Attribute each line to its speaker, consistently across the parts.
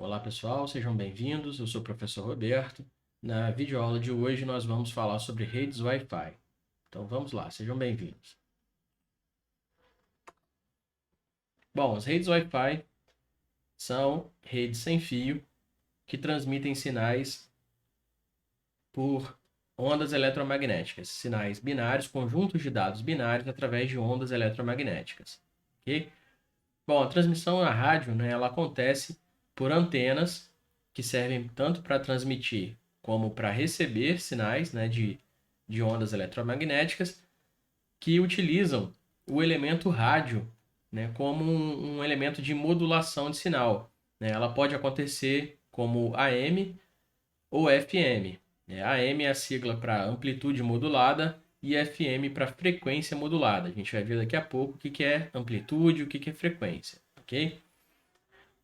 Speaker 1: Olá pessoal, sejam bem-vindos. Eu sou o professor Roberto. Na videoaula de hoje nós vamos falar sobre redes Wi-Fi. Então vamos lá, sejam bem-vindos. Bom, as redes Wi-Fi são redes sem fio que transmitem sinais por ondas eletromagnéticas, sinais binários, conjuntos de dados binários através de ondas eletromagnéticas. Ok? Bom, a transmissão a rádio, né, ela acontece por antenas que servem tanto para transmitir como para receber sinais, né, de ondas eletromagnéticas que utilizam o elemento rádio, né, como um elemento de modulação de sinal, né? Ela pode acontecer como AM ou FM. AM é a sigla para amplitude modulada e FM para frequência modulada. A gente vai ver daqui a pouco o que é amplitude e o que é frequência, ok?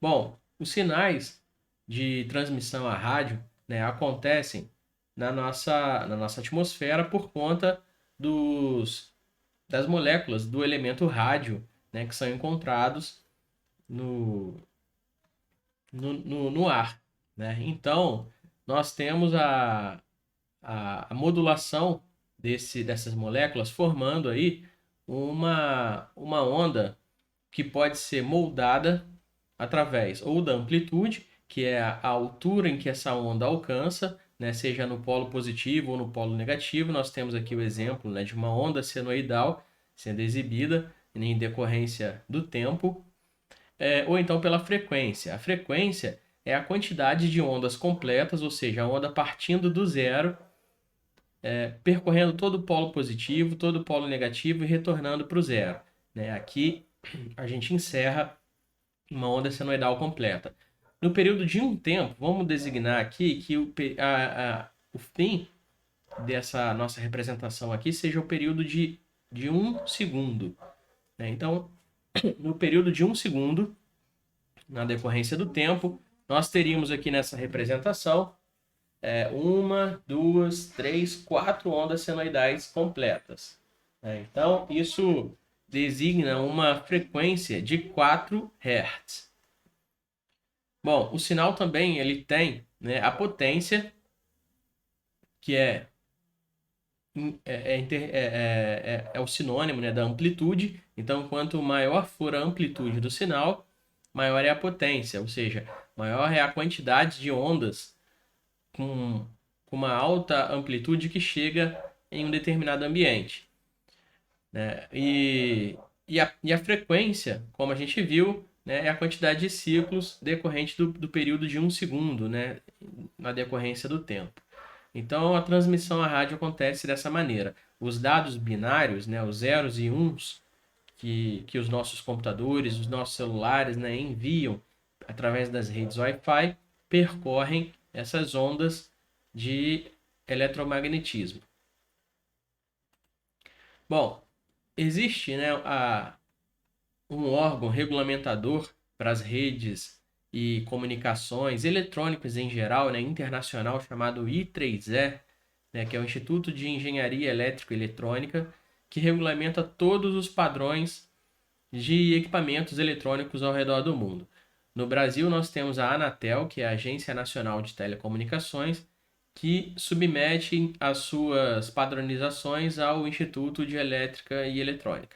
Speaker 1: Bom, os sinais de transmissão a rádio, né, acontecem na nossa atmosfera por conta das moléculas do elemento rádio, né, que são encontrados no, no ar. Né? Então, nós temos a modulação dessas moléculas formando aí uma onda que pode ser moldada através ou da amplitude, que é a altura em que essa onda alcança, né, seja no polo positivo ou no polo negativo. Nós temos aqui o exemplo, né, de uma onda senoidal sendo exibida em decorrência do tempo, ou então pela frequência. A frequência é a quantidade de ondas completas, ou seja, a onda partindo do zero, percorrendo todo o polo positivo, todo o polo negativo e retornando para o zero. Né? Aqui a gente encerra uma onda senoidal completa. No período de um tempo, vamos designar aqui que o fim dessa nossa representação aqui seja o período de 1 segundo. Né? Então, no período de 1 segundo, na decorrência do tempo, nós teríamos aqui nessa representação uma, duas, três, quatro ondas senoidais completas. Né? Então, isso designa uma frequência de 4 Hz. Bom, o sinal também ele tem, né, a potência, que é o sinônimo, né, da amplitude. Então, quanto maior for a amplitude do sinal, maior é a potência, ou seja, maior é a quantidade de ondas com uma alta amplitude que chega em um determinado ambiente. Né? E a frequência, como a gente viu, né, é a quantidade de ciclos decorrente do período de 1 segundo, né, na decorrência do tempo. Então, a transmissão à rádio acontece dessa maneira. Os dados binários, né, os zeros e uns, que os nossos computadores, os nossos celulares, né, enviam através das redes Wi-Fi, percorrem essas ondas de eletromagnetismo. Bom, existe, né, um órgão regulamentador para as redes e comunicações eletrônicas em geral, né, internacional, chamado I3E, né, que é o Instituto de Engenharia Elétrica e Eletrônica, que regulamenta todos os padrões de equipamentos eletrônicos ao redor do mundo. No Brasil, nós temos a Anatel, que é a Agência Nacional de Telecomunicações, que submete as suas padronizações ao Instituto de Elétrica e Eletrônica.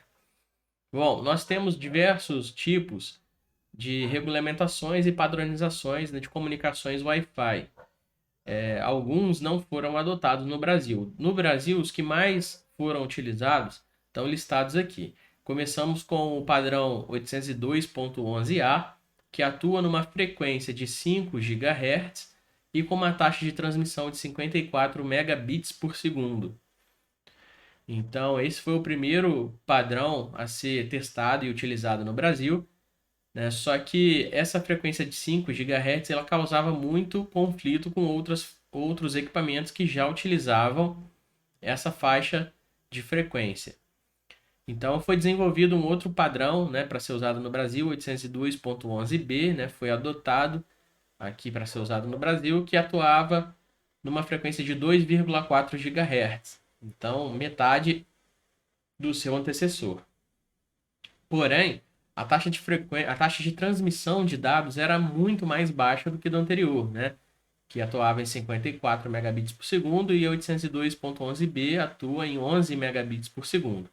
Speaker 1: Bom, nós temos diversos tipos de regulamentações e padronizações, né, de comunicações Wi-Fi. Alguns não foram adotados no Brasil. No Brasil, os que mais foram utilizados estão listados aqui. Começamos com o padrão 802.11a, que atua numa frequência de 5 GHz e com uma taxa de transmissão de 54 megabits por segundo. Então, esse foi o primeiro padrão a ser testado e utilizado no Brasil, né? Só que essa frequência de 5 GHz ela causava muito conflito com outros equipamentos que já utilizavam essa faixa de frequência. Então, foi desenvolvido um outro padrão, né, para ser usado no Brasil, 802.11b, né, foi adotado aqui para ser usado no Brasil, que atuava numa frequência de 2,4 GHz. Então, metade do seu antecessor. Porém, a taxa de transmissão de dados era muito mais baixa do que do anterior, né? Que atuava em 54 megabits por segundo e a 802.11b atua em 11 megabits por segundo.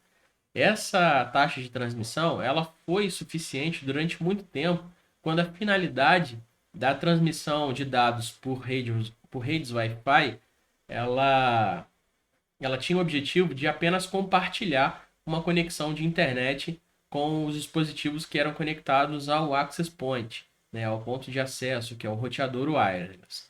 Speaker 1: Essa taxa de transmissão ela foi suficiente durante muito tempo, quando a finalidade da transmissão de dados por redes Wi-Fi ela tinha o objetivo de apenas compartilhar uma conexão de internet com os dispositivos que eram conectados ao access point, né, ao ponto de acesso, que é o roteador wireless.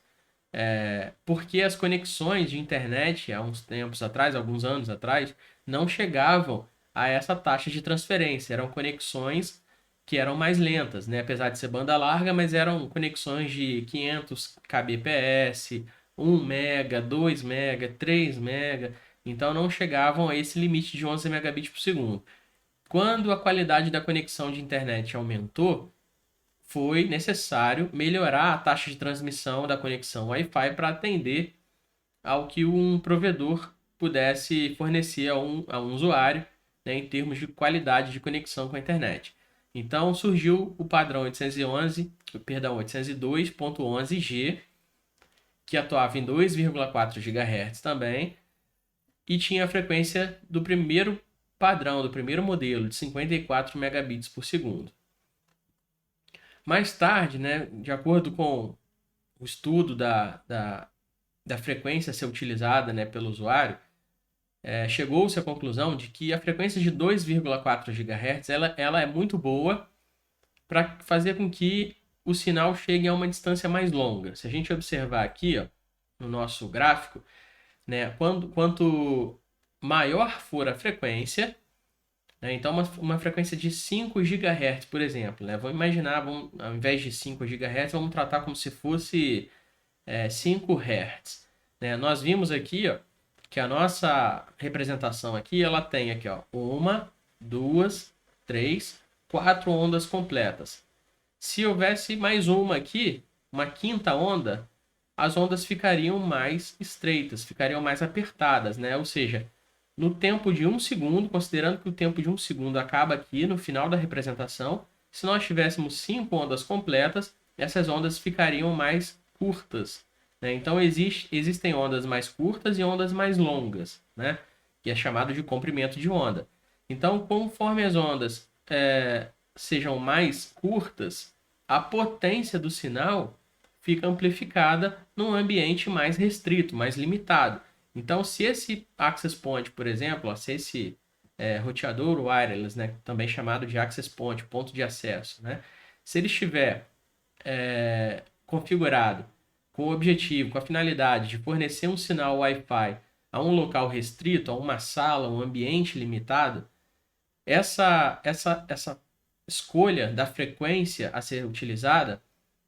Speaker 1: Porque as conexões de internet, há uns tempos atrás, alguns anos atrás, não chegavam a essa taxa de transferência. Eram conexões que eram mais lentas, né? Apesar de ser banda larga, mas eram conexões de 500 kbps, 1 mega, 2 mega, 3 mega. Então não chegavam a esse limite de 11 megabits por segundo. Quando a qualidade da conexão de internet aumentou, foi necessário melhorar a taxa de transmissão da conexão Wi-Fi para atender ao que um provedor pudesse fornecer a um usuário, né, em termos de qualidade de conexão com a internet. Então surgiu o padrão 802.11g, que atuava em 2,4 GHz também, e tinha a frequência do primeiro padrão, do primeiro modelo, de 54 megabits por segundo. Mais tarde, né, de acordo com o estudo da frequência a ser utilizada, né, pelo usuário, chegou-se à conclusão de que a frequência de 2,4 GHz ela é muito boa para fazer com que o sinal chegue a uma distância mais longa. Se a gente observar aqui, ó, no nosso gráfico, né, quanto maior for a frequência, né, então uma frequência de 5 GHz, por exemplo, né, vamos imaginar, ao invés de 5 GHz, vamos tratar como se fosse 5 Hz. Né? Nós vimos aqui, ó, que a nossa representação aqui, ela tem aqui, ó, 1, 2, 3, 4 ondas completas. Se houvesse mais uma aqui, uma quinta onda, as ondas ficariam mais estreitas, ficariam mais apertadas, né? Ou seja, no tempo de 1 segundo, considerando que o tempo de 1 segundo acaba aqui no final da representação, se nós tivéssemos 5 ondas completas, essas ondas ficariam mais curtas, né? Então existem ondas mais curtas e ondas mais longas, né? Que é chamado de comprimento de onda. Então, conforme as ondas sejam mais curtas, a potência do sinal fica amplificada num ambiente mais restrito, mais limitado. Então, se esse access point, por exemplo, se esse roteador wireless, né, também chamado de access point, ponto de acesso, né, se ele estiver configurado com o objetivo, com a finalidade de fornecer um sinal Wi-Fi a um local restrito, a uma sala, um ambiente limitado, essa escolha da frequência a ser utilizada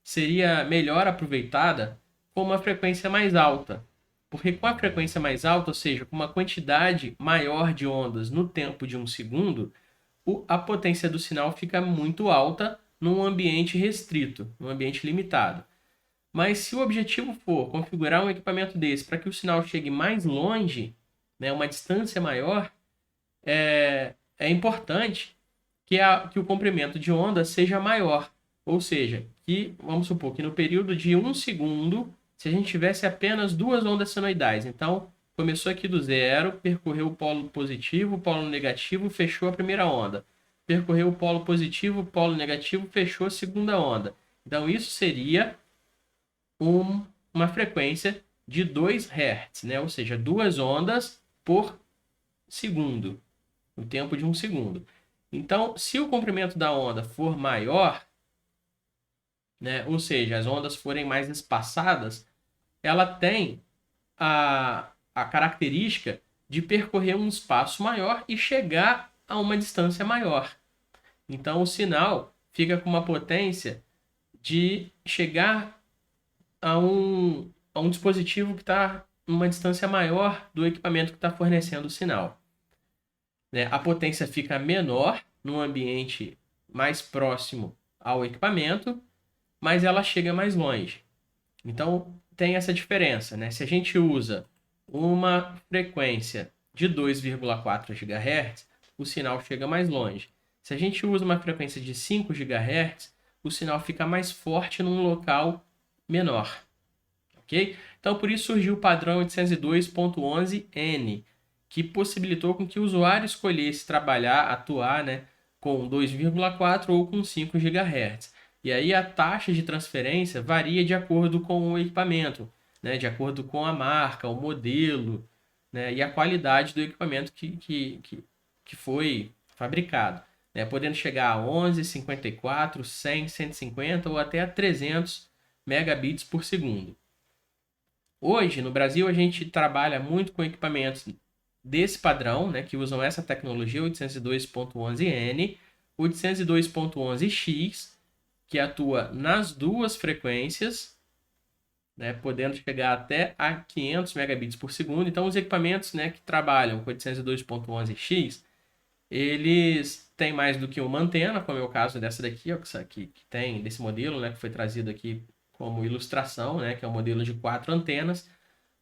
Speaker 1: seria melhor aproveitada com uma frequência mais alta. Porque com a frequência mais alta, ou seja, com uma quantidade maior de ondas no tempo de 1 segundo, a potência do sinal fica muito alta num ambiente restrito, num ambiente limitado. Mas se o objetivo for configurar um equipamento desse para que o sinal chegue mais longe, né, uma distância maior, é importante que o comprimento de onda seja maior. Ou seja, que vamos supor que no período de 1 segundo, se a gente tivesse apenas 2 ondas senoidais, então começou aqui do zero, percorreu o polo positivo, o polo negativo, fechou a primeira onda. Percorreu o polo positivo, o polo negativo, fechou a segunda onda. Então isso seria uma frequência de 2 Hz, né? Ou seja, 2 ondas por segundo, no tempo de 1 segundo. Então, se o comprimento da onda for maior, né, ou seja, as ondas forem mais espaçadas, ela tem a característica de percorrer um espaço maior e chegar a uma distância maior. Então, o sinal fica com uma potência de chegar a um dispositivo que está numa distância maior do equipamento que está fornecendo o sinal. Né? A potência fica menor num ambiente mais próximo ao equipamento, mas ela chega mais longe. Então, tem essa diferença, né? Se a gente usa uma frequência de 2,4 GHz, o sinal chega mais longe. Se a gente usa uma frequência de 5 GHz, o sinal fica mais forte num local menor. Ok? Então, por isso surgiu o padrão 802.11n, que possibilitou com que o usuário escolhesse trabalhar, atuar, né, com 2,4 ou com 5 GHz. E aí a taxa de transferência varia de acordo com o equipamento, né, de acordo com a marca, o modelo, né, e a qualidade do equipamento que foi fabricado, né, podendo chegar a 11, 54, 100, 150 ou até a 300 megabits por segundo. Hoje, no Brasil, a gente trabalha muito com equipamentos desse padrão, né, que usam essa tecnologia 802.11n, 802.11x, que atua nas duas frequências, né, podendo chegar até a 500 megabits por segundo. Então, os equipamentos, né, que trabalham com 802.11x, eles têm mais do que uma antena, como é o caso dessa daqui, ó, que tem desse modelo, né, que foi trazido aqui como ilustração, né, que é um modelo de 4 antenas,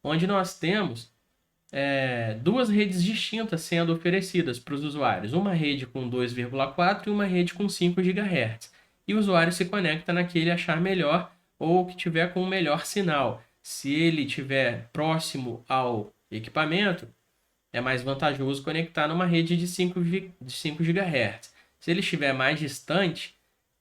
Speaker 1: onde nós temos duas redes distintas sendo oferecidas para os usuários, uma rede com 2,4 e uma rede com 5 GHz. E o usuário se conecta naquele achar melhor ou que tiver com o melhor sinal. Se ele estiver próximo ao equipamento, é mais vantajoso conectar numa rede de 5 GHz. Se ele estiver mais distante,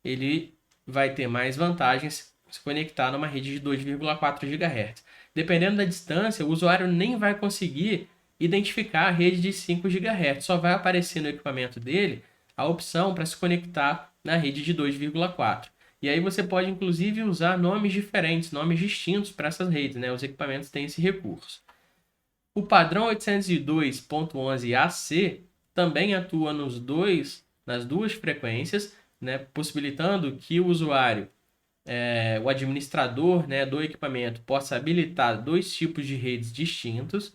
Speaker 1: ele vai ter mais vantagens se conectar numa rede de 2,4 GHz. Dependendo da distância, o usuário nem vai conseguir identificar a rede de 5 GHz. Só vai aparecer no equipamento dele a opção para se conectar na rede de 2,4. E aí você pode, inclusive, usar nomes diferentes, nomes distintos para essas redes, né? Os equipamentos têm esse recurso. O padrão 802.11ac também atua nas duas frequências, né, possibilitando que o usuário, o administrador, né, do equipamento, possa habilitar dois tipos de redes distintos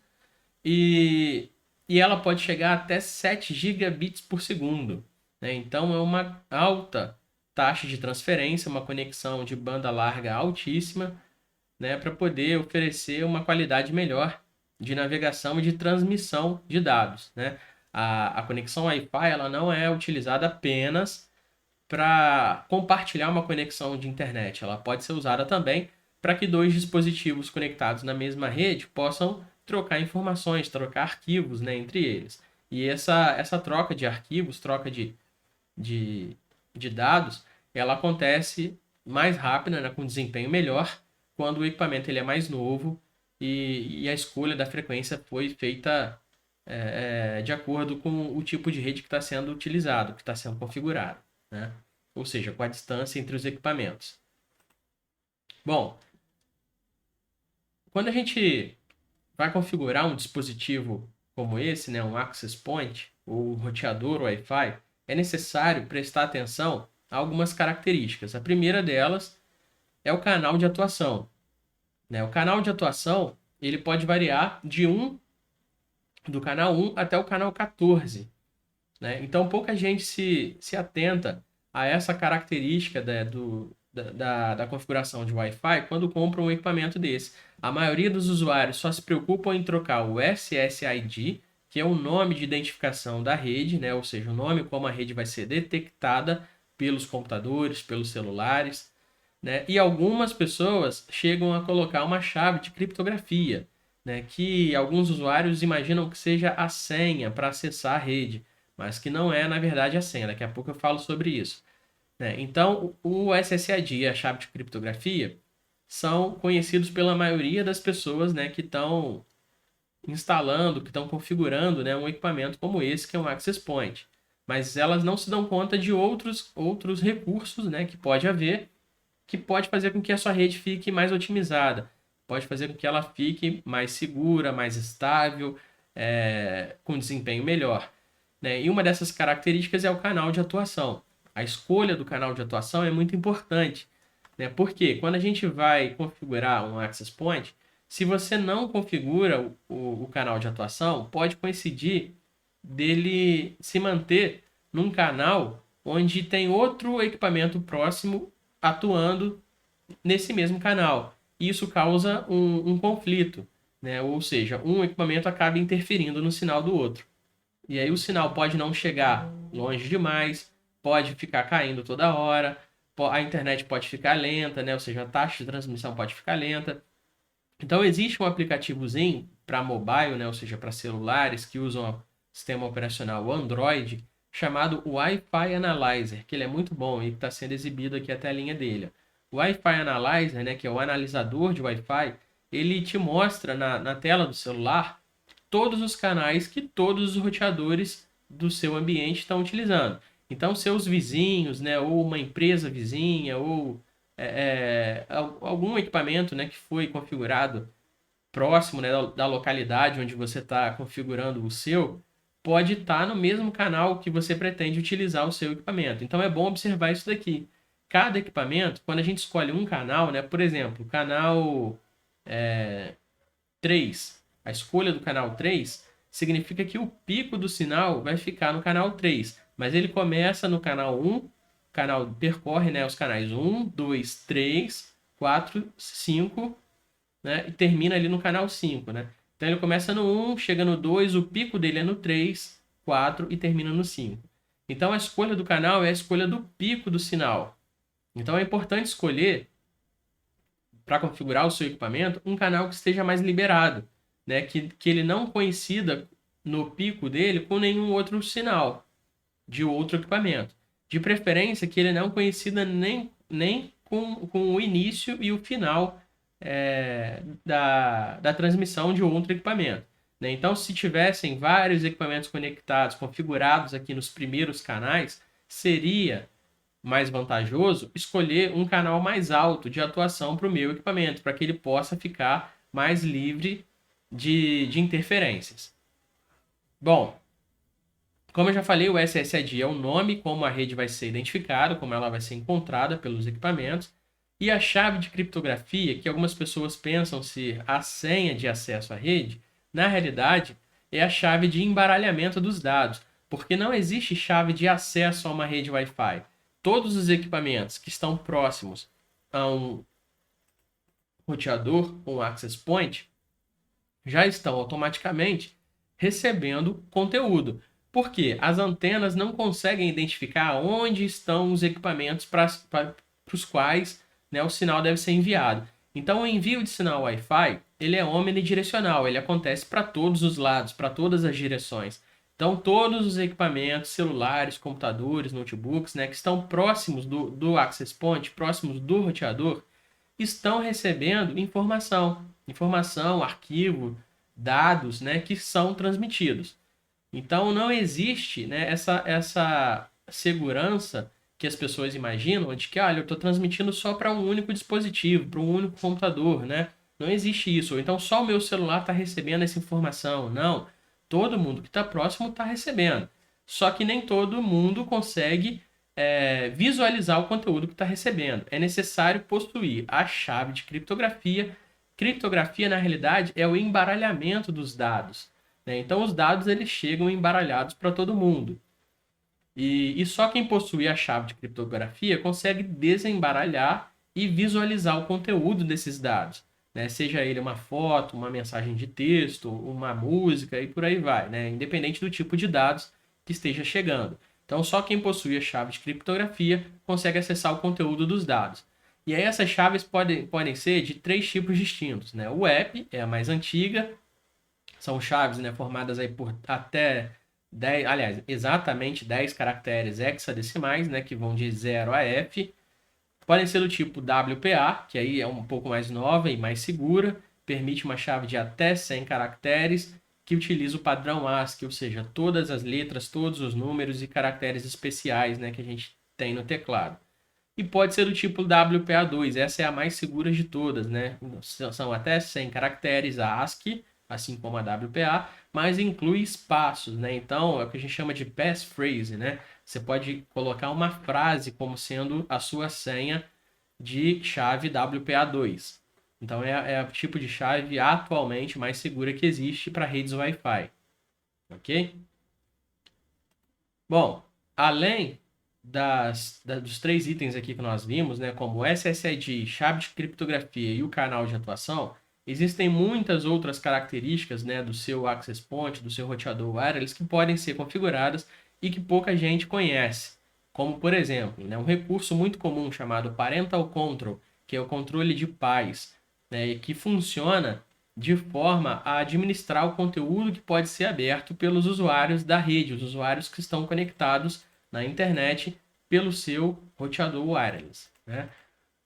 Speaker 1: e ela pode chegar até 7 gigabits por segundo. Né? Então, é uma alta taxa de transferência, uma conexão de banda larga altíssima, né, para poder oferecer uma qualidade melhor de navegação e de transmissão de dados. Né? A conexão Wi-Fi ela não é utilizada apenas para compartilhar uma conexão de internet. Ela pode ser usada também para que dois dispositivos conectados na mesma rede possam trocar informações, trocar arquivos, né, entre eles. E essa troca de arquivos, troca de, de dados, ela acontece mais rápida, né, com desempenho melhor, quando o equipamento ele é mais novo e a escolha da frequência foi feita de acordo com o tipo de rede que está sendo utilizado, que está sendo configurado, né? Ou seja, com a distância entre os equipamentos. Bom, quando a gente vai configurar um dispositivo como esse, né, um access point, ou um roteador Wi-Fi, é necessário prestar atenção a algumas características. A primeira delas é o canal de atuação. Né? O canal de atuação ele pode variar do canal 1 até o canal 14. Né? Então, pouca gente se atenta a essa característica da configuração de Wi-Fi quando compra um equipamento desse. A maioria dos usuários só se preocupam em trocar o SSID, que é o nome de identificação da rede, né? Ou seja, o nome como a rede vai ser detectada pelos computadores, pelos celulares. Né? E algumas pessoas chegam a colocar uma chave de criptografia, né? Que alguns usuários imaginam que seja a senha para acessar a rede, mas que não é, na verdade, a senha. Daqui a pouco eu falo sobre isso. Né? Então, o SSID e a chave de criptografia são conhecidos pela maioria das pessoas, né, que estão instalando, que estão configurando, né, um equipamento como esse, que é um Access Point. Mas elas não se dão conta de outros recursos, né, que pode haver, que pode fazer com que a sua rede fique mais otimizada, pode fazer com que ela fique mais segura, mais estável, com desempenho melhor. Né? E uma dessas características é o canal de atuação. A escolha do canal de atuação é muito importante. Né? Porque quando a gente vai configurar um access point, se você não configura o canal de atuação, pode coincidir dele se manter num canal onde tem outro equipamento próximo atuando nesse mesmo canal. Isso causa um conflito, né? Ou seja, um equipamento acaba interferindo no sinal do outro. E aí o sinal pode não chegar longe demais, pode ficar caindo toda hora, a internet pode ficar lenta, né? Ou seja, a taxa de transmissão pode ficar lenta. Então, existe um aplicativozinho para mobile, né? Ou seja, para celulares que usam o sistema operacional Android, chamado Wi-Fi Analyzer, que ele é muito bom e está sendo exibido aqui a telinha dele. O Wi-Fi Analyzer, né, que é o analisador de Wi-Fi, ele te mostra na tela do celular todos os canais que todos os roteadores do seu ambiente estão utilizando. Então, seus vizinhos, né, ou uma empresa vizinha, ou algum equipamento, né, que foi configurado próximo, né, da localidade onde você está configurando o seu, pode estar no mesmo canal que você pretende utilizar o seu equipamento. Então, é bom observar isso daqui. Cada equipamento, quando a gente escolhe um canal, né, por exemplo, o canal 3, a escolha do canal 3 significa que o pico do sinal vai ficar no canal 3, mas ele começa no canal 1, o canal percorre, né, os canais 1, 2, 3, 4, 5, né, e termina ali no canal 5, né? Então ele começa no 1, chega no 2, o pico dele é no 3, 4 e termina no 5. Então a escolha do canal é a escolha do pico do sinal. Então é importante escolher, para configurar o seu equipamento, um canal que esteja mais liberado, né? Que ele não coincida no pico dele com nenhum outro sinal de outro equipamento. De preferência que ele não coincida nem com o início e o final da transmissão de outro equipamento, né? Então, se tivessem vários equipamentos conectados, configurados aqui nos primeiros canais, seria mais vantajoso escolher um canal mais alto de atuação para o meu equipamento, para que ele possa ficar mais livre de interferências. Bom, como eu já falei, o SSID é o nome como a rede vai ser identificada, como ela vai ser encontrada pelos equipamentos. E a chave de criptografia, que algumas pessoas pensam ser a senha de acesso à rede, na realidade é a chave de embaralhamento dos dados, porque não existe chave de acesso a uma rede Wi-Fi. Todos os equipamentos que estão próximos a um roteador, um access point, já estão automaticamente recebendo conteúdo. Porque as antenas não conseguem identificar onde estão os equipamentos para os quais, né, o sinal deve ser enviado. Então, o envio de sinal Wi-Fi ele é omnidirecional, ele acontece para todos os lados, para todas as direções. Então, todos os equipamentos, celulares, computadores, notebooks, né, que estão próximos do access point, próximos do roteador, estão recebendo informação, arquivo, dados, né, que são transmitidos. Então, não existe, né, essa segurança que as pessoas imaginam de que, olha, eu estou transmitindo só para um único dispositivo, para um único computador, né? Não existe isso. Ou então, só o meu celular está recebendo essa informação. Não. Todo mundo que está próximo está recebendo. Só que nem todo mundo consegue visualizar o conteúdo que está recebendo. É necessário possuir a chave de criptografia. Criptografia, na realidade, é o embaralhamento dos dados, né? Então, os dados eles chegam embaralhados para todo mundo. E só quem possui a chave de criptografia consegue desembaralhar e visualizar o conteúdo desses dados, né? Seja ele uma foto, uma mensagem de texto, uma música e por aí vai, né? Independente do tipo de dados que esteja chegando. Então, só quem possui a chave de criptografia consegue acessar o conteúdo dos dados. E aí essas chaves podem ser de 3 tipos distintos, né? O app é a mais antiga, são chaves, né, formadas aí por até 10, aliás, exatamente 10 caracteres hexadecimais, né, que vão de 0 a F. Podem ser do tipo WPA, que aí é um pouco mais nova e mais segura, permite uma chave de até 100 caracteres, que utiliza o padrão ASCII, ou seja, todas as letras, todos os números e caracteres especiais, né, que a gente tem no teclado. E pode ser do tipo WPA2, essa é a mais segura de todas, né? São até 100 caracteres ASCII, assim como a WPA, mas inclui espaços, né? Então, é o que a gente chama de passphrase, né? Você pode colocar uma frase como sendo a sua senha de chave WPA2. Então, é o tipo de chave atualmente mais segura que existe para redes Wi-Fi. Ok? Bom, além dos 3 itens aqui que nós vimos, né, como SSID, chave de criptografia e o canal de atuação, existem muitas outras características, né, do seu access point, do seu roteador wireless, que podem ser configuradas e que pouca gente conhece. como, por exemplo, né, um recurso muito comum chamado Parental Control, que é o controle de pais, né, e que funciona de forma a administrar o conteúdo que pode ser aberto pelos usuários da rede, os usuários que estão conectados na internet pelo seu roteador wireless, né?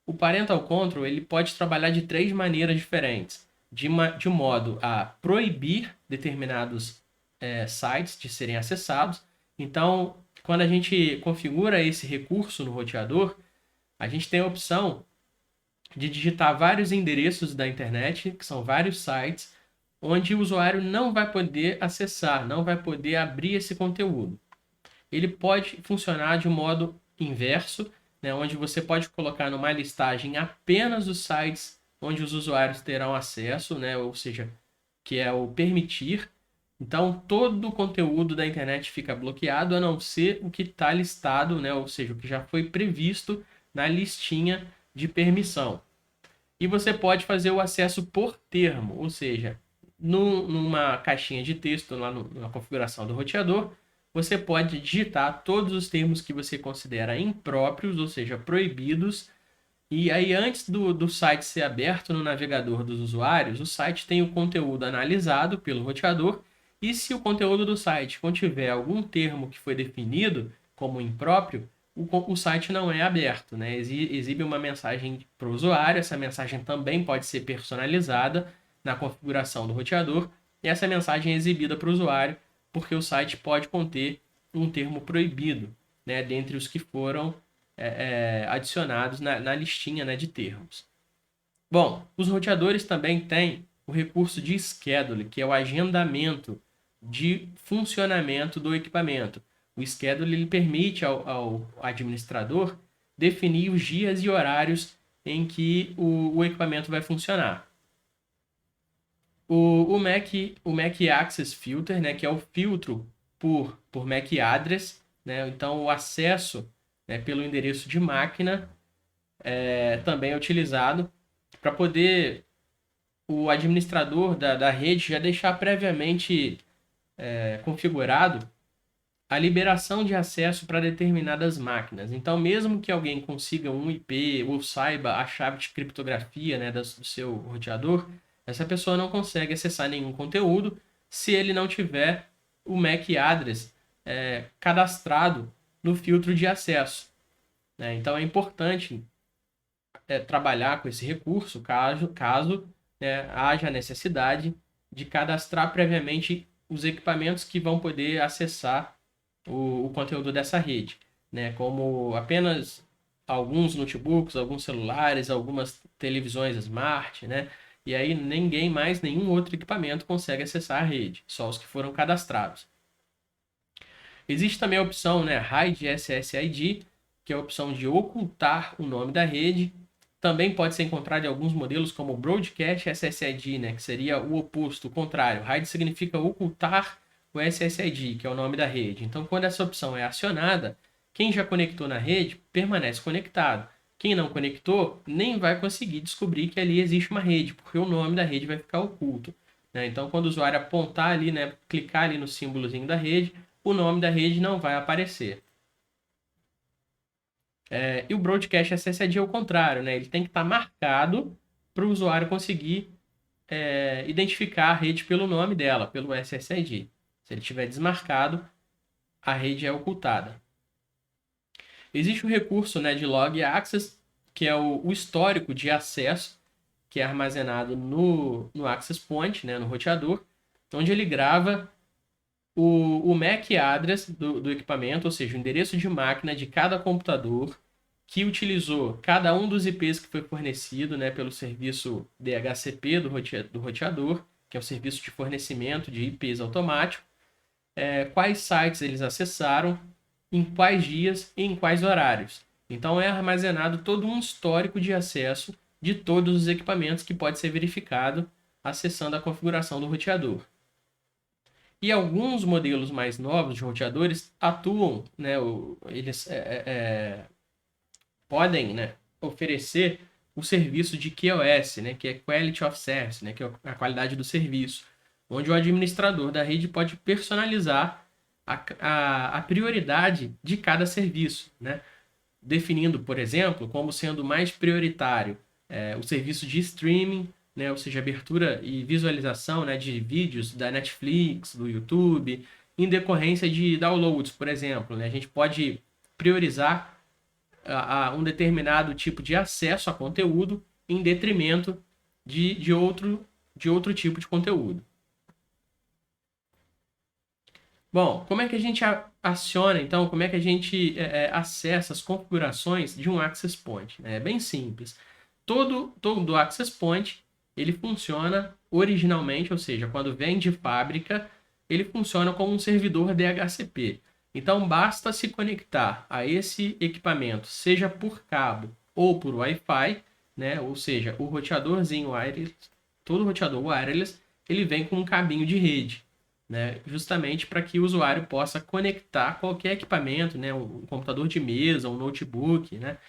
Speaker 1: O Parental Control ele pode trabalhar de três maneiras diferentes, de modo a proibir determinados sites de serem acessados. Então, quando a gente configura esse recurso no roteador, a gente tem a opção de digitar vários endereços da internet, que são vários sites, onde o usuário não vai poder acessar, não vai poder abrir esse conteúdo. Ele pode funcionar de um modo inverso, né, onde você pode colocar numa listagem apenas os sites onde os usuários terão acesso, né, ou seja, que é o permitir. Então, todo o conteúdo da internet fica bloqueado, a não ser o que está listado, né, ou seja, o que já foi previsto na listinha de permissão. E você pode fazer o acesso por termo, ou seja, numa caixinha de texto lá na configuração do roteador, você pode digitar todos os termos que você considera impróprios, ou seja, proibidos. E aí, antes do site ser aberto no navegador dos usuários, o site tem o conteúdo analisado pelo roteador. E se o conteúdo do site contiver algum termo que foi definido como impróprio, o site não é aberto, né? Exibe uma mensagem para o usuário. Essa mensagem também pode ser personalizada na configuração do roteador. E essa mensagem é exibida para o usuário porque o site pode conter um termo proibido, né? Dentre os que foram adicionados na listinha, né, de termos. Bom, os roteadores também têm o recurso de schedule, que é o agendamento de funcionamento do equipamento. O schedule ele permite ao administrador definir os dias e horários em que o equipamento vai funcionar. O MAC Access Filter, né, que é o filtro por MAC address, né, então o acesso, né, pelo endereço de máquina também é utilizado para poder o administrador da rede já deixar previamente configurado a liberação de acesso para determinadas máquinas. Então, mesmo que alguém consiga um IP ou saiba a chave de criptografia, né, do seu roteador, essa pessoa não consegue acessar nenhum conteúdo se ele não tiver o MAC address cadastrado no filtro de acesso, né? Então, é importante trabalhar com esse recurso caso né, haja necessidade de cadastrar previamente os equipamentos que vão poder acessar o conteúdo dessa rede, né? Como apenas alguns notebooks, alguns celulares, algumas televisões smart, né? E aí ninguém mais, nenhum outro equipamento consegue acessar a rede, só os que foram cadastrados. Existe também a opção, né, Hide SSID, que é a opção de ocultar o nome da rede. Também pode ser encontrado em alguns modelos como o Broadcast SSID, né, que seria o oposto, o contrário. Hide significa ocultar o SSID, que é o nome da rede. Então, quando essa opção é acionada, quem já conectou na rede permanece conectado. Quem não conectou nem vai conseguir descobrir que ali existe uma rede, porque o nome da rede vai ficar oculto, né? Então, quando o usuário apontar ali, né, clicar ali no símbolozinho da rede, o nome da rede não vai aparecer. E o Broadcast SSID é o contrário, né? Ele tem que estar marcado para o usuário conseguir identificar a rede pelo nome dela, pelo SSID. Se ele tiver desmarcado, a rede é ocultada. Existe o recurso, né, de Log Access, que é o histórico de acesso, que é armazenado no Access Point, né, no roteador, onde ele grava o MAC address do equipamento, ou seja, o endereço de máquina de cada computador que utilizou cada um dos IPs que foi fornecido, né, pelo serviço DHCP do roteador, que é o serviço de fornecimento de IPs automático, quais sites eles acessaram, em quais dias e em quais horários. Então é armazenado todo um histórico de acesso de todos os equipamentos que pode ser verificado acessando a configuração do roteador. E alguns modelos mais novos de roteadores atuam, né, eles podem, né, oferecer o serviço de QoS, né, que é Quality of Service, né, que é a qualidade do serviço, onde o administrador da rede pode personalizar a prioridade de cada serviço, né? Definindo, por exemplo, como sendo mais prioritário o serviço de streaming, né? Ou seja, abertura e visualização, né, de vídeos da Netflix, do YouTube, em decorrência de downloads, por exemplo, né? A gente pode priorizar um determinado tipo de acesso a conteúdo em detrimento de outro tipo de conteúdo. Bom, como é que a gente aciona, então, como é que a gente acessa as configurações de um Access Point? É bem simples. Todo Access Point, ele funciona originalmente, ou seja, quando vem de fábrica, ele funciona como um servidor DHCP. Então, basta se conectar a esse equipamento, seja por cabo ou por Wi-Fi, né? Ou seja, o roteadorzinho wireless, todo roteador wireless, ele vem com um cabinho de rede, né? Justamente para que o usuário possa conectar qualquer equipamento, né? Um computador de mesa, um notebook, né?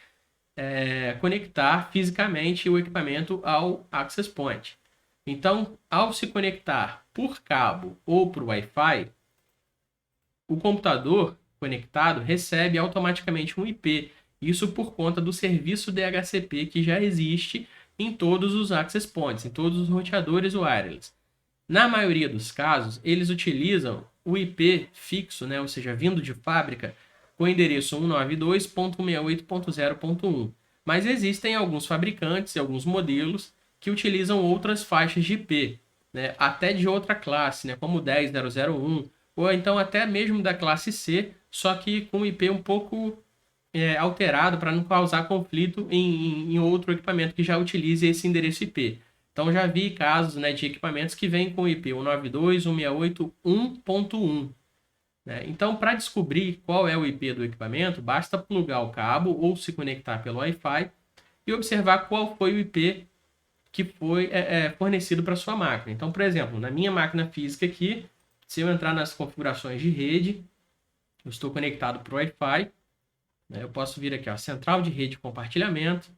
Speaker 1: Conectar fisicamente o equipamento ao Access Point. Então, ao se conectar por cabo ou por Wi-Fi, o computador conectado recebe automaticamente um IP. Isso por conta do serviço DHCP que já existe em todos os Access Points, em todos os roteadores wireless. Na maioria dos casos, eles utilizam o IP fixo, né, ou seja, vindo de fábrica, com o endereço 192.168.0.1. Mas existem alguns fabricantes e alguns modelos que utilizam outras faixas de IP, né, até de outra classe, né, como 10.0.0.1, ou então até mesmo da classe C, só que com IP um pouco alterado para não causar conflito em outro equipamento que já utilize esse endereço IP. Então já vi casos, né, de equipamentos que vêm com IP 192.168.1.1. Né? Então, para descobrir qual é o IP do equipamento, basta plugar o cabo ou se conectar pelo Wi-Fi e observar qual foi o IP que foi fornecido para sua máquina. Então, por exemplo, na minha máquina física aqui, se eu entrar nas configurações de rede, eu estou conectado para o Wi-Fi, né? Eu posso vir aqui, ó, central de rede compartilhamento,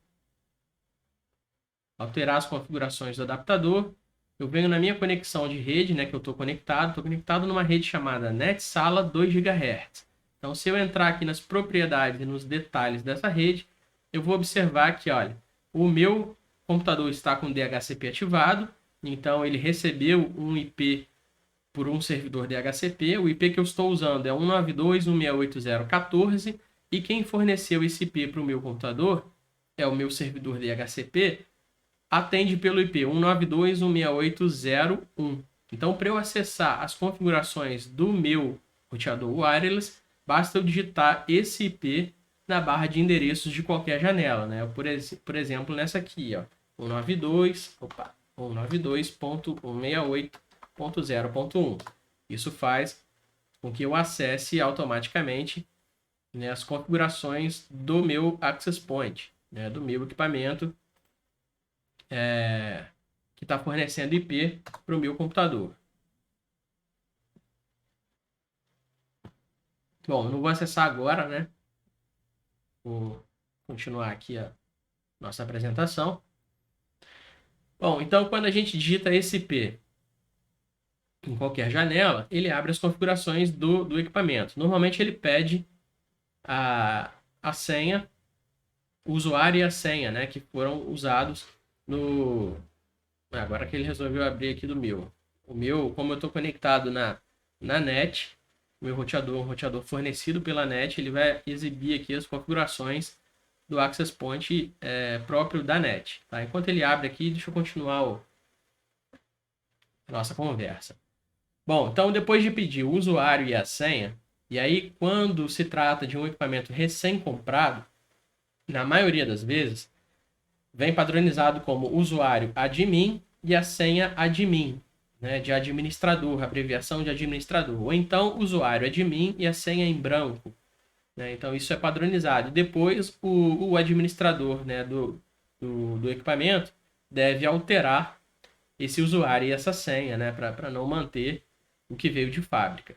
Speaker 1: alterar as configurações do adaptador. Eu venho na minha conexão de rede, né, que eu estou conectado numa rede chamada NetSala 2 GHz. Então, se eu entrar aqui nas propriedades e nos detalhes dessa rede, eu vou observar que, olha, o meu computador está com o DHCP ativado, então ele recebeu um IP por um servidor DHCP. O IP que eu estou usando é 192.168.0.14 e quem forneceu esse IP para o meu computador é o meu servidor DHCP, atende pelo IP 192.168.0.1. Então, para eu acessar as configurações do meu roteador wireless, basta eu digitar esse IP na barra de endereços de qualquer janela, né? Por exemplo, nessa aqui, ó, 192.168.0.1. Isso faz com que eu acesse automaticamente, né, as configurações do meu Access Point, né, do meu equipamento que está fornecendo IP para o meu computador. Bom, eu não vou acessar agora, né? Vou continuar aqui a nossa apresentação. Bom, então quando a gente digita esse IP em qualquer janela, ele abre as configurações do equipamento. Normalmente ele pede a senha, o usuário e a senha, né, que foram usados no... Agora que ele resolveu abrir aqui do meu. O meu, como eu estou conectado na net, o meu roteador, um roteador fornecido pela net, ele vai exibir aqui as configurações do Access Point próprio da net. Tá? Enquanto ele abre aqui, deixa eu continuar a nossa conversa. Bom, então depois de pedir o usuário e a senha, e aí quando se trata de um equipamento recém-comprado, na maioria das vezes, vem padronizado como usuário admin e a senha admin, né, de administrador, abreviação de administrador. Ou então usuário admin e a senha em branco. Né? Então isso é padronizado. Depois o administrador, né, do equipamento deve alterar esse usuário e essa senha, né, para não manter o que veio de fábrica.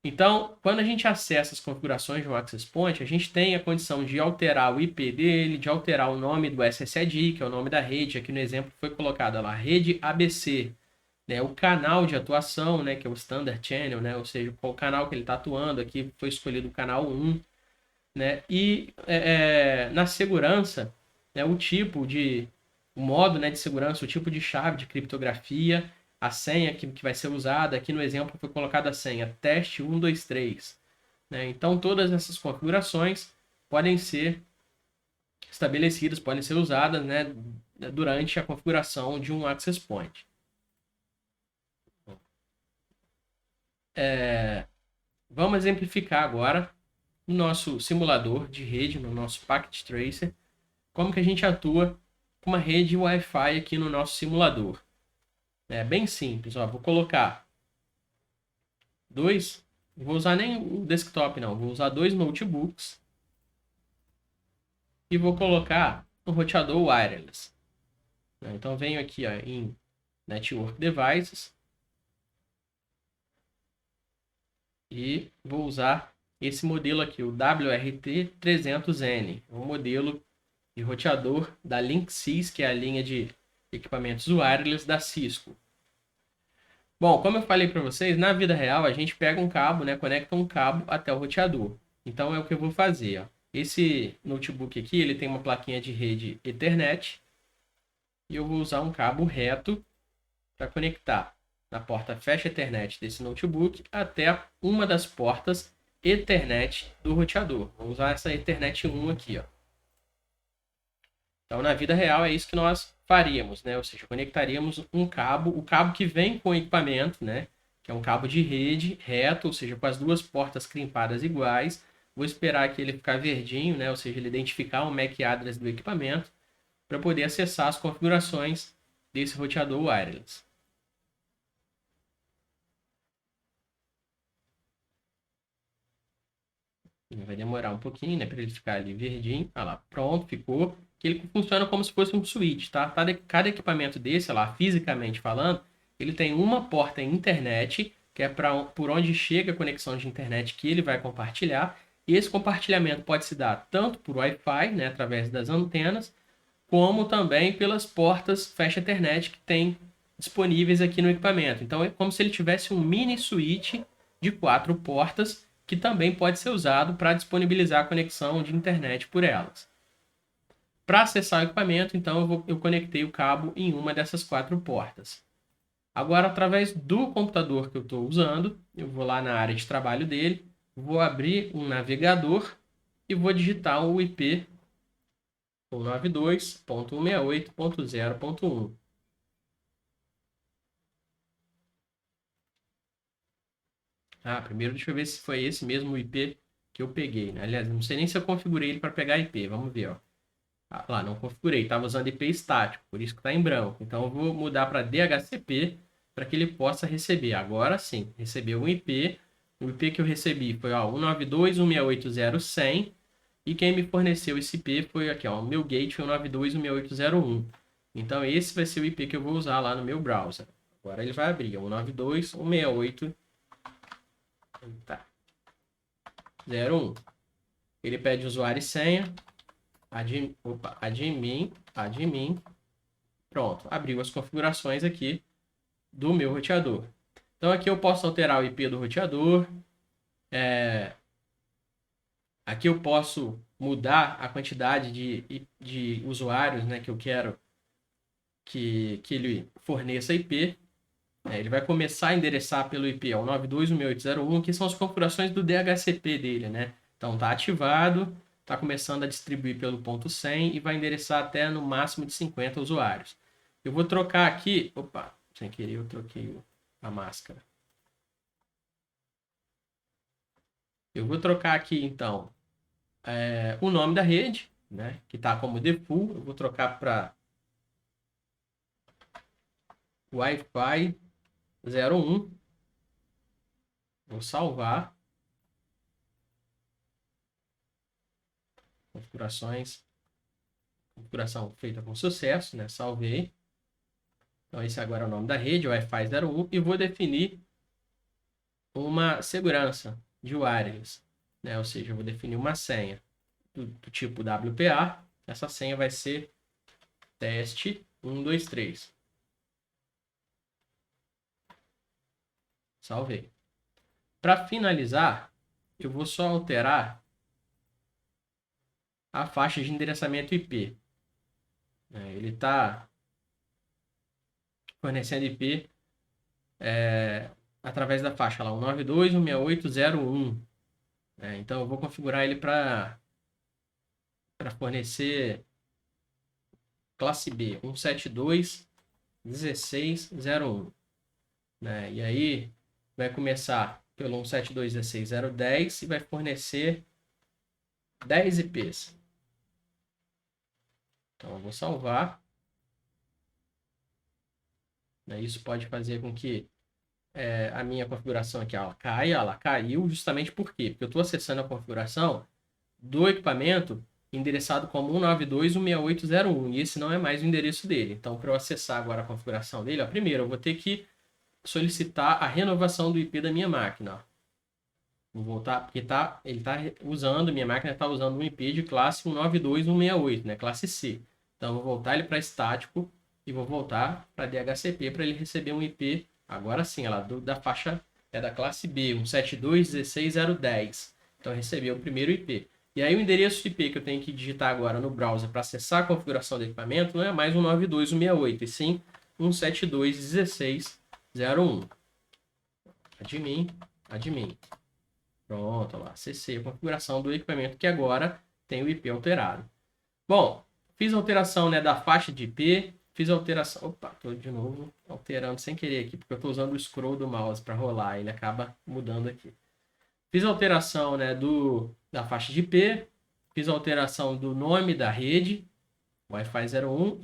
Speaker 1: Então, quando a gente acessa as configurações de um Access Point, a gente tem a condição de alterar o IP dele, de alterar o nome do SSID, que é o nome da rede. Aqui no exemplo foi colocado lá, rede ABC. né, o canal de atuação, né, que é o Standard Channel, né, ou seja, qual canal que ele está atuando. Aqui foi escolhido o canal 1, né, e na segurança, né, o modo, né, de segurança, o tipo de chave de criptografia, a senha que vai ser usada. Aqui no exemplo foi colocada a senha teste 123, né, então todas essas configurações podem ser estabelecidas, podem ser usadas, né, durante a configuração de um access point. Vamos exemplificar agora no nosso simulador de rede, no nosso Packet Tracer, como que a gente atua com uma rede Wi-Fi aqui no nosso simulador. É bem simples, ó, vou colocar não vou usar nem o desktop não, vou usar 2 notebooks e vou colocar um roteador wireless. Então venho aqui, ó, em Network Devices e vou usar esse modelo aqui, o WRT300N, um modelo de roteador da Linksys, que é a linha de equipamentos wireless da Cisco. Bom, como eu falei para vocês, na vida real a gente pega um cabo, né, conecta um cabo até o roteador. Então é o que eu vou fazer, ó. Esse notebook aqui, ele tem uma plaquinha de rede Ethernet e eu vou usar um cabo reto para conectar na porta Fast Ethernet desse notebook até uma das portas Ethernet do roteador. Vou usar essa Ethernet 1 aqui, ó. Então, na vida real, é isso que nós faríamos, né? Ou seja, conectaríamos um cabo, o cabo que vem com o equipamento, né? Que é um cabo de rede reto, ou seja, com as duas portas crimpadas iguais. Vou esperar que ele ficar verdinho, né? Ou seja, ele identificar o MAC address do equipamento para poder acessar as configurações desse roteador wireless. Vai demorar um pouquinho, né, para ele ficar ali verdinho. Olha lá, pronto, ficou. Ele funciona como se fosse um switch, tá? Cada equipamento desse, olha lá, fisicamente falando, ele tem uma porta internet, que é por onde chega a conexão de internet que ele vai compartilhar. E esse compartilhamento pode se dar tanto por Wi-Fi, né, através das antenas, como também pelas portas Fast Ethernet que tem disponíveis aqui no equipamento. Então é como se ele tivesse um mini switch de 4 portas que também pode ser usado para disponibilizar a conexão de internet por elas. Para acessar o equipamento, então eu conectei o cabo em uma dessas 4 portas. Agora, através do computador que eu estou usando, eu vou lá na área de trabalho dele, vou abrir um navegador e vou digitar o IP 192.168.0.1. Primeiro deixa eu ver se foi esse mesmo IP que eu peguei, né? Aliás, não sei nem se eu configurei ele para pegar IP. Vamos ver, ó. Lá, não configurei. Estava usando IP estático, por isso que está em branco. Então, eu vou mudar para DHCP para que ele possa receber. Agora sim, recebeu um IP. O IP que eu recebi foi 192.168.0.100. E quem me forneceu esse IP foi aqui, ó, o meu gate 192.168.0.1. Então, esse vai ser o IP que eu vou usar lá no meu browser. Agora ele vai abrir, 192.168.0.1. Tá. 01. Ele pede usuário e senha. Admin. Pronto. Abriu as configurações aqui do meu roteador. Então aqui eu posso alterar o IP do roteador. Aqui eu posso mudar a quantidade de usuários, né, que eu quero que ele forneça IP. Ele vai começar a endereçar pelo IP, ó, 92.168.0.1, que são as configurações do DHCP dele, né? Então tá ativado, tá começando a distribuir pelo ponto 100 e vai endereçar até no máximo de 50 usuários. Eu vou trocar aqui, sem querer eu troquei a máscara. Eu vou trocar aqui então o nome da rede, né? Que tá como default. Eu vou trocar para Wi-Fi 01. Vou salvar. Configuração feita com sucesso, né? Salvei. Então, esse agora é o nome da rede, Wi-Fi 01, e vou definir uma segurança de wireless, né? Ou seja, eu vou definir uma senha do tipo WPA. Essa senha vai ser teste 123. Salvei. Para finalizar, eu vou só alterar a faixa de endereçamento IP. Ele está fornecendo IP através da faixa lá, 192.168.0.1. Então, eu vou configurar ele para fornecer classe B, 172.16.0.1. E aí, vai começar pelo 172.16.0.10 e vai fornecer 10 IPs. Então, eu vou salvar. Isso pode fazer com que a minha configuração aqui ela caia. Ela caiu justamente por quê? Porque eu estou acessando a configuração do equipamento endereçado como 192.168.0.1 e esse não é mais o endereço dele. Então, para eu acessar agora a configuração dele, primeiro eu vou ter que solicitar a renovação do IP da minha máquina. Vou voltar, porque minha máquina está usando um IP de classe 192.168, né? Classe C. Então, eu vou voltar ele para estático e vou voltar para DHCP para ele receber um IP, agora sim, da faixa da classe B, 172.16.0.10. Então, recebeu o primeiro IP. E aí, o endereço IP que eu tenho que digitar agora no browser para acessar a configuração do equipamento não é mais 192.168, e sim 172.16.0.1. Admin. Pronto, lá, acessei a configuração do equipamento que agora tem o IP alterado. Bom, fiz a alteração da faixa de IP, fiz a alteração... Opa, estou de novo alterando sem querer aqui, porque eu estou usando o scroll do mouse para rolar, ele acaba mudando aqui. Fiz a alteração da faixa de IP, fiz a alteração do nome da rede, Wi-Fi 01,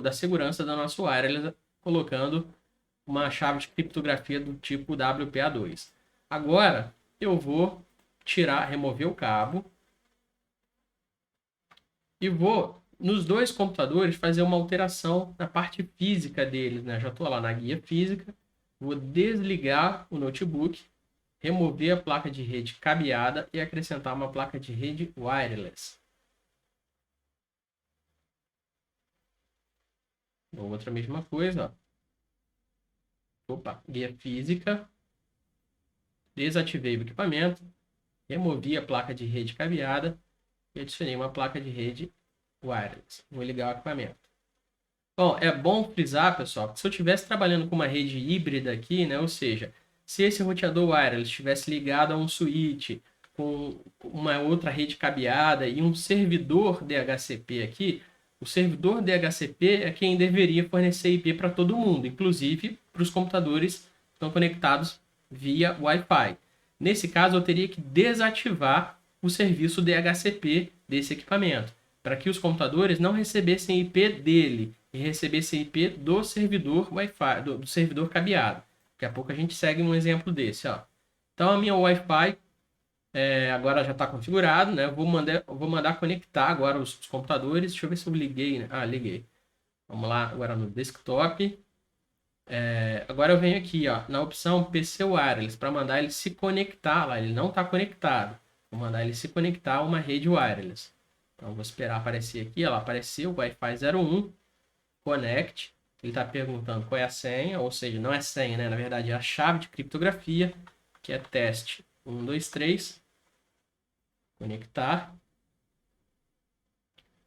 Speaker 1: da segurança do nosso wireless, colocando uma chave de criptografia do tipo WPA2. Agora, eu vou remover o cabo e vou, nos dois computadores, fazer uma alteração na parte física deles. Já estou lá na guia física, vou desligar o notebook, remover a placa de rede cabeada e acrescentar uma placa de rede wireless. Outra mesma coisa, guia física, desativei o equipamento, removi a placa de rede cabeada e adicionei uma placa de rede wireless. Vou ligar o equipamento. Bom, é bom frisar, pessoal, que se eu estivesse trabalhando com uma rede híbrida aqui, ou seja, se esse roteador wireless estivesse ligado a um switch com uma outra rede cabeada e um servidor DHCP aqui, o servidor DHCP é quem deveria fornecer IP para todo mundo, inclusive para os computadores que estão conectados via Wi-Fi. Nesse caso, eu teria que desativar o serviço DHCP desse equipamento, para que os computadores não recebessem IP dele e recebessem IP do servidor Wi-Fi, do servidor cabeado. Daqui a pouco a gente segue um exemplo desse. Então, a minha Wi-Fi agora já está configurado, né? Vou mandar conectar agora os computadores. Deixa eu ver se eu liguei, né? Liguei. Vamos lá, agora no desktop. Agora eu venho aqui, na opção PC Wireless, para mandar ele se conectar lá. Ele não está conectado. Vou mandar ele se conectar a uma rede wireless. Então, vou esperar aparecer aqui. Ela apareceu, Wi-Fi 01, Connect. Ele está perguntando qual é a senha, ou seja, não é senha, né? Na verdade, é a chave de criptografia, que é teste 123. Conectar.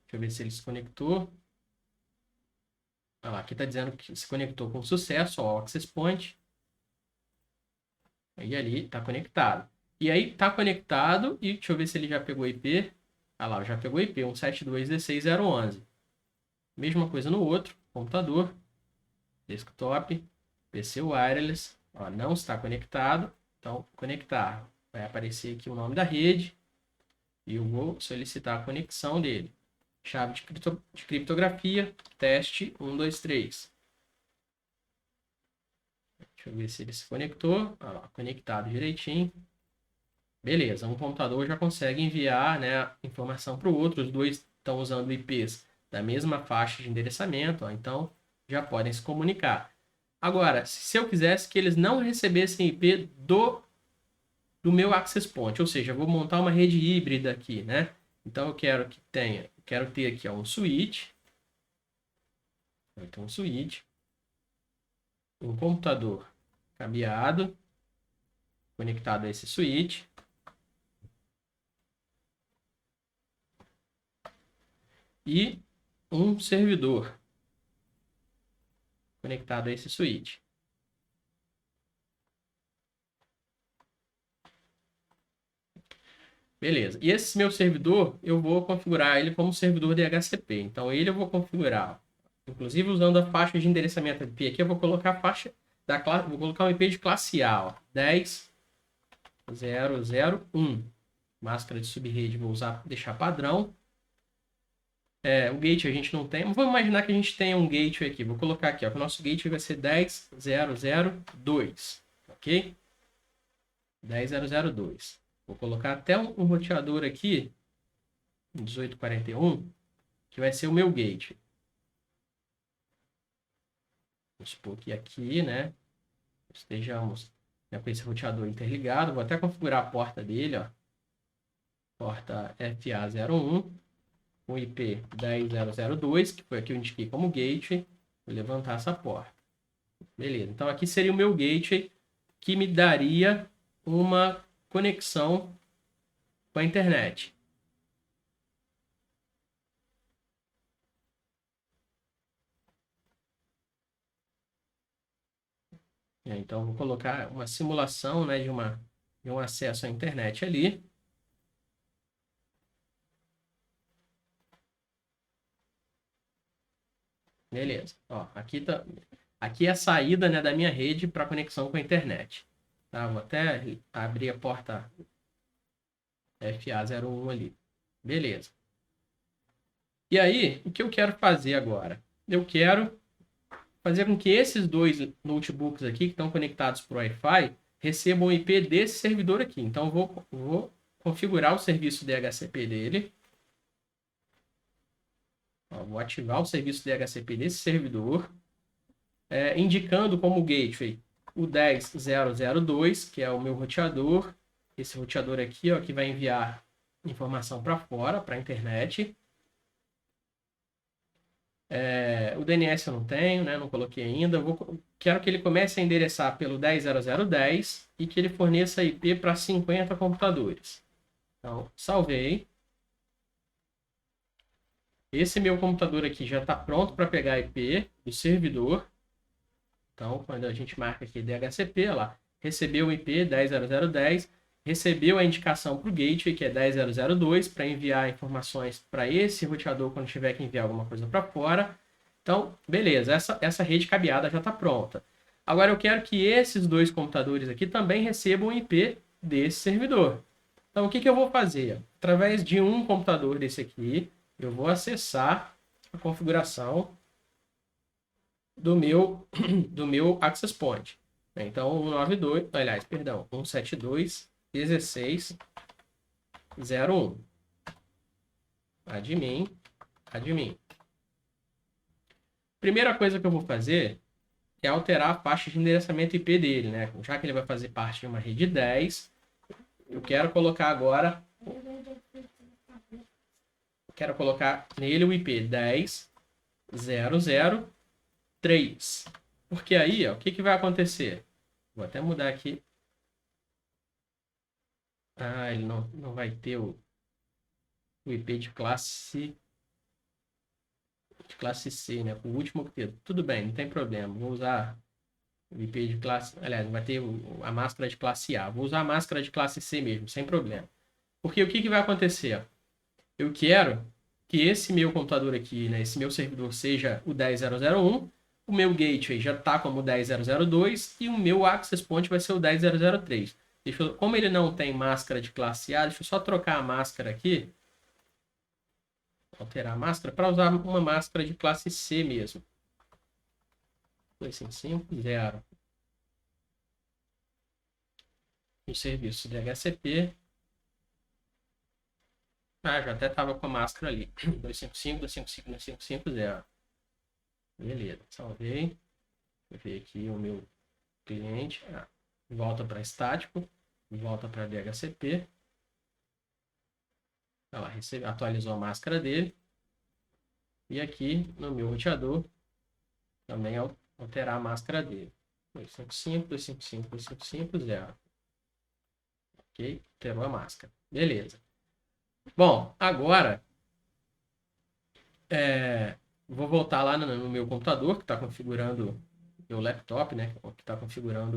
Speaker 1: Deixa eu ver se ele se conectou. Aqui está dizendo que se conectou com sucesso ao Access Point. E ali está conectado. E aí está conectado e deixa eu ver se ele já pegou IP. Já pegou IP, 172.16.0.11. Mesma coisa no outro, computador, desktop, PC wireless, não está conectado. Então, conectar. Vai aparecer aqui o nome da rede e eu vou solicitar a conexão dele. Chave de criptografia, teste 123. Deixa eu ver se ele se conectou. Conectado direitinho. Beleza, um computador já consegue enviar, informação para o outro. Os dois estão usando IPs da mesma faixa de endereçamento, então já podem se comunicar. Agora, se eu quisesse que eles não recebessem IP do meu Access Point, ou seja, eu vou montar uma rede híbrida aqui, né? Então eu quero ter aqui um switch. Vai ter um switch. um computador cabeado conectado a esse switch e um servidor conectado a esse switch. Beleza. E esse meu servidor, eu vou configurar ele como servidor DHCP. Então, ele eu vou configurar. Inclusive, usando a faixa de endereçamento IP aqui, eu vou colocar a faixa da classe, vou colocar um IP de classe A, ó, 10.0.0.1. Máscara de subrede, vou usar, deixar padrão. O gateway a gente não tem, mas vamos imaginar que a gente tenha um gateway aqui. Vou colocar aqui, ó, que o nosso gateway vai ser 10.0.0.2, ok? 10.0.0.2. Vou colocar até um roteador aqui, 1841, que vai ser o meu gateway. Vamos supor que aqui, né, estejamos, né, com esse roteador interligado. Vou até configurar a porta dele, ó. Porta FA01, com IP 10.0.0.2, que foi aqui que eu indiquei como gateway. Vou levantar essa porta. Beleza. Então, aqui seria o meu gateway, que me daria uma conexão com a internet. Então, vou colocar uma simulação, né, de um acesso à internet ali. Beleza. Ó, aqui é a saída, né, da minha rede para conexão com a internet. Tá? Vou até abrir a porta FA01 ali. Beleza. E aí, o que eu quero fazer agora? Eu quero fazer com que esses dois notebooks aqui que estão conectados por Wi-Fi recebam o IP desse servidor aqui. Então, vou configurar o serviço DHCP dele. Ó, vou ativar o serviço DHCP desse servidor, indicando como gateway o 10.0.0.2, que é o meu roteador. Esse roteador aqui, ó, que vai enviar informação para fora, para a internet. O DNS eu não tenho, né? Não coloquei ainda. Quero que ele comece a endereçar pelo 10.0.0.10 e que ele forneça IP para 50 computadores. Então, salvei. Esse meu computador aqui já está pronto para pegar a IP do servidor. Então, quando a gente marca aqui DHCP, olha lá, recebeu o IP 10.0.0.10, recebeu a indicação para o gateway, que é 10.0.0.2, para enviar informações para esse roteador quando tiver que enviar alguma coisa para fora. Então, beleza, essa rede cabeada já está pronta. Agora eu quero que esses dois computadores aqui também recebam o IP desse servidor. Então, o que eu vou fazer? Através de um computador desse aqui, eu vou acessar a configuração do meu Access Point. Então, 192, aliás, perdão, 172.16.01. Admin. Primeira coisa que eu vou fazer é alterar a faixa de endereçamento IP dele, né? Já que ele vai fazer parte de uma rede 10, eu quero colocar agora, nele o IP 10.0.0.3. Porque aí, ó, o que vai acontecer? Vou até mudar aqui. Ele não vai ter o IP de classe C, né? O último octeto. Tudo bem, não tem problema. Vou usar o IP de classe... Aliás, vai ter a máscara de classe A. Vou usar a máscara de classe C mesmo, sem problema. Porque o que vai acontecer? Eu quero que esse meu computador aqui, né? Esse meu servidor seja o 10.0.0.1. O meu gateway já está como 10.0.0.2 e o meu access point vai ser o 10.0.0.3. Como ele não tem máscara de classe A, deixa eu só trocar a máscara aqui. Alterar a máscara para usar uma máscara de classe C mesmo. 255.0. O serviço de DHCP. Já até estava com a máscara ali. 255.255.255.0. Beleza, salvei. Vou ver aqui o meu cliente. Volta para estático. Volta para DHCP. Ela atualizou a máscara dele. E aqui no meu roteador também alterar a máscara dele. 255, 255, 255, 0. Ok? Alterou a máscara. Beleza. Bom, agora vou voltar lá no meu computador, que está configurando meu laptop, né? Que está configurando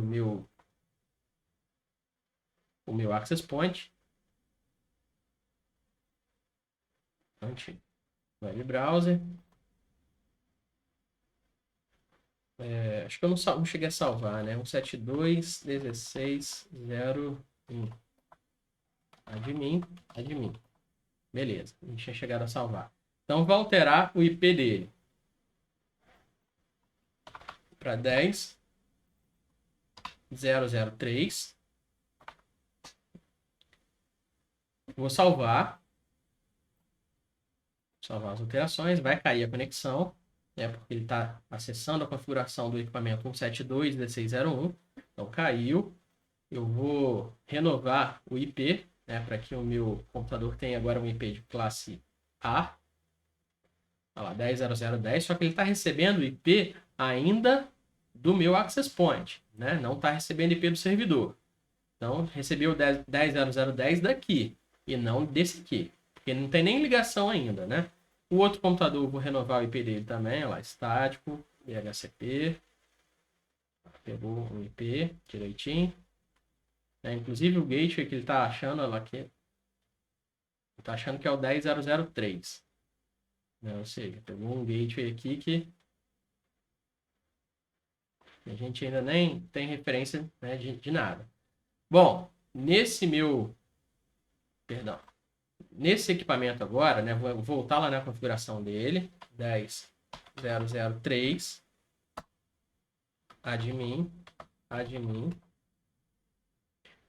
Speaker 1: o meu Access Point. Web Browser. Acho que eu não cheguei a salvar, né? 172.16.0.1. Admin. Beleza, não tinha chegado a salvar. Então, vou alterar o IP dele para 10.0.0.3. Vou salvar as alterações. Vai cair a conexão, né? Porque ele está acessando a configuração do equipamento 172.16.0.1. Então, caiu. Eu vou renovar o IP, né, para que o meu computador tenha agora um IP de classe A. Olha lá, 10.0.0.10, só que ele está recebendo o IP ainda do meu Access Point, né? Não está recebendo IP do servidor. Então, recebeu 10.0.0.10 daqui e não desse aqui, porque não tem nem ligação ainda, né? O outro computador, eu vou renovar o IP dele também, olha lá, estático, DHCP. Pegou o IP direitinho. Inclusive o gateway que ele está achando, olha lá, aqui, ele está achando que é o 10.0.0.3. Né? Ou seja, pegou um gateway aqui que a gente ainda nem tem referência, né, de nada. Bom, nesse equipamento agora, né, vou voltar lá na configuração dele, 10.0.0.3, admin.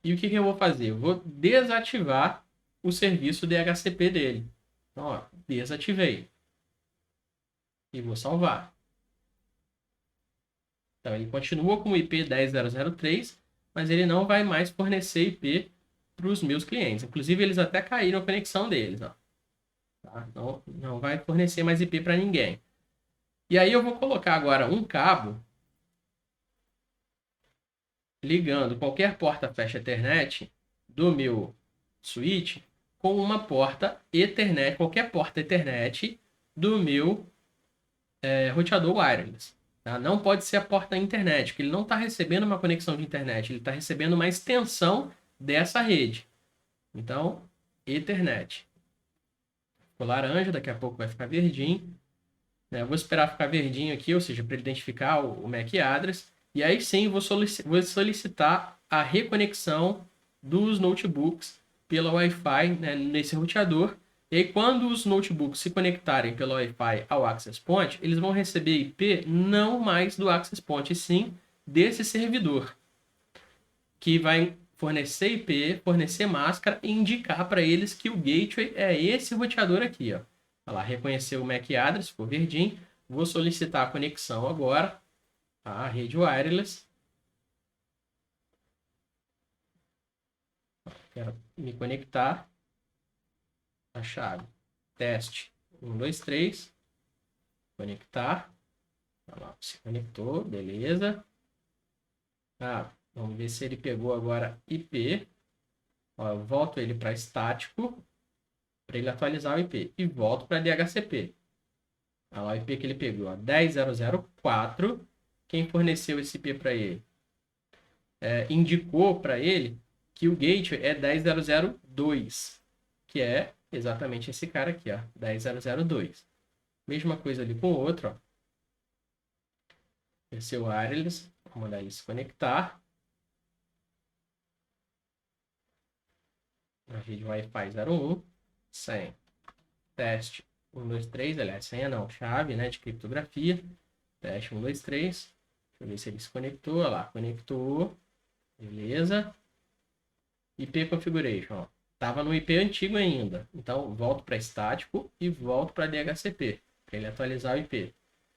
Speaker 1: E o que eu vou fazer? Eu vou desativar o serviço DHCP dele. Então, ó, desativei. E vou salvar. Então, ele continua com o IP 10.0.0.3, mas ele não vai mais fornecer IP para os meus clientes. Inclusive, eles até caíram a conexão deles. Ó. Tá? Não vai fornecer mais IP para ninguém. E aí eu vou colocar agora um cabo ligando qualquer porta flash Ethernet do meu switch com uma porta Ethernet, qualquer porta Ethernet do meu roteador wireless. Tá? Não pode ser a porta internet, porque ele não está recebendo uma conexão de internet, ele está recebendo uma extensão dessa rede. Então, Ethernet. Ficou laranja, daqui a pouco vai ficar verdinho. Eu vou esperar ficar verdinho aqui, ou seja, para ele identificar o MAC address. E aí sim, vou solicitar a reconexão dos notebooks pela Wi-Fi, né, nesse roteador. E aí, quando os notebooks se conectarem pelo Wi-Fi ao Access Point, eles vão receber IP não mais do Access Point, e sim desse servidor, que vai fornecer IP, fornecer máscara e indicar para eles que o gateway é esse roteador aqui. Ó. Olha lá, reconheceu o MAC address, ficou verdinho. Vou solicitar a conexão agora à rede wireless. Quero me conectar. A chave. Teste 1, 2, 3. Conectar. Olha lá, se conectou, beleza. Vamos ver se ele pegou agora IP. Ó, eu volto ele para estático, para ele atualizar o IP. E volto para DHCP. Olha lá o IP que ele pegou, 10.0.0.4. Quem forneceu esse IP para ele? Indicou para ele que o gateway é 10.0.0.2, que é exatamente esse cara aqui, ó, 10.0.0.2. Mesma coisa ali com o outro, ó. Esse é o wireless, vou mandar ele se conectar. Na rede Wi-Fi 01, senha, teste 1, 2, 3, aliás, senha não, chave, né, de criptografia, teste 1, 2, 3, deixa eu ver se ele se conectou, olha lá, conectou, beleza, IP configuration, ó, tava no IP antigo ainda, então volto para estático e volto para DHCP, para ele atualizar o IP,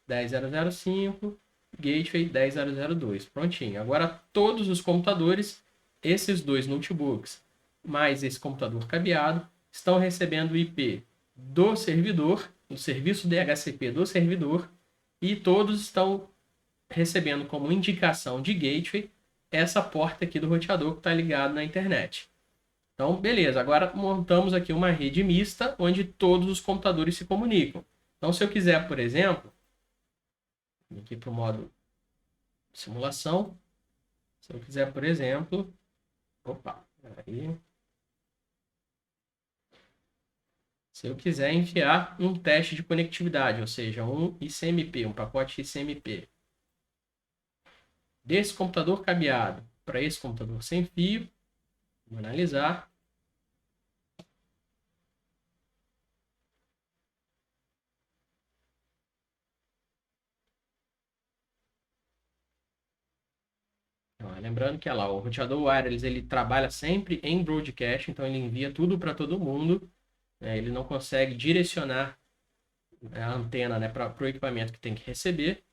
Speaker 1: 10.0.0.5, gateway 10.0.0.2, prontinho, agora todos os computadores, esses dois notebooks, mais esse computador cabeado, estão recebendo o IP do servidor, o serviço DHCP do servidor, e todos estão recebendo como indicação de gateway essa porta aqui do roteador que está ligado na internet. Então, beleza, agora montamos aqui uma rede mista onde todos os computadores se comunicam. Então, se eu quiser, por exemplo, aqui para o modo simulação, se eu quiser, por exemplo, aí, se eu quiser enviar um teste de conectividade, ou seja, um ICMP, um pacote ICMP, desse computador cabeado para esse computador sem fio, vamos analisar. Lembrando que o roteador wireless ele trabalha sempre em broadcast, então ele envia tudo para todo mundo, né? Ele não consegue direcionar a antena, né, para o equipamento que tem que receber.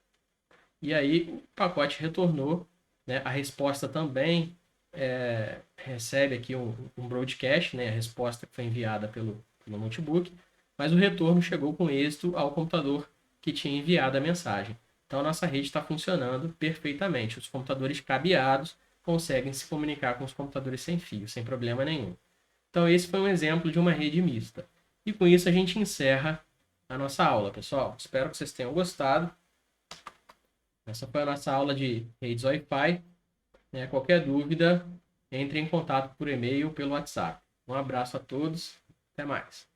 Speaker 1: E aí o pacote retornou, né? A resposta também recebe aqui um broadcast, né? A resposta que foi enviada pelo notebook, mas o retorno chegou com êxito ao computador que tinha enviado a mensagem. Então, a nossa rede está funcionando perfeitamente. Os computadores cabeados conseguem se comunicar com os computadores sem fio, sem problema nenhum. Então, esse foi um exemplo de uma rede mista. E com isso, a gente encerra a nossa aula, pessoal. Espero que vocês tenham gostado. Essa foi a nossa aula de redes Wi-Fi. Qualquer dúvida, entre em contato por e-mail ou pelo WhatsApp. Um abraço a todos. Até mais.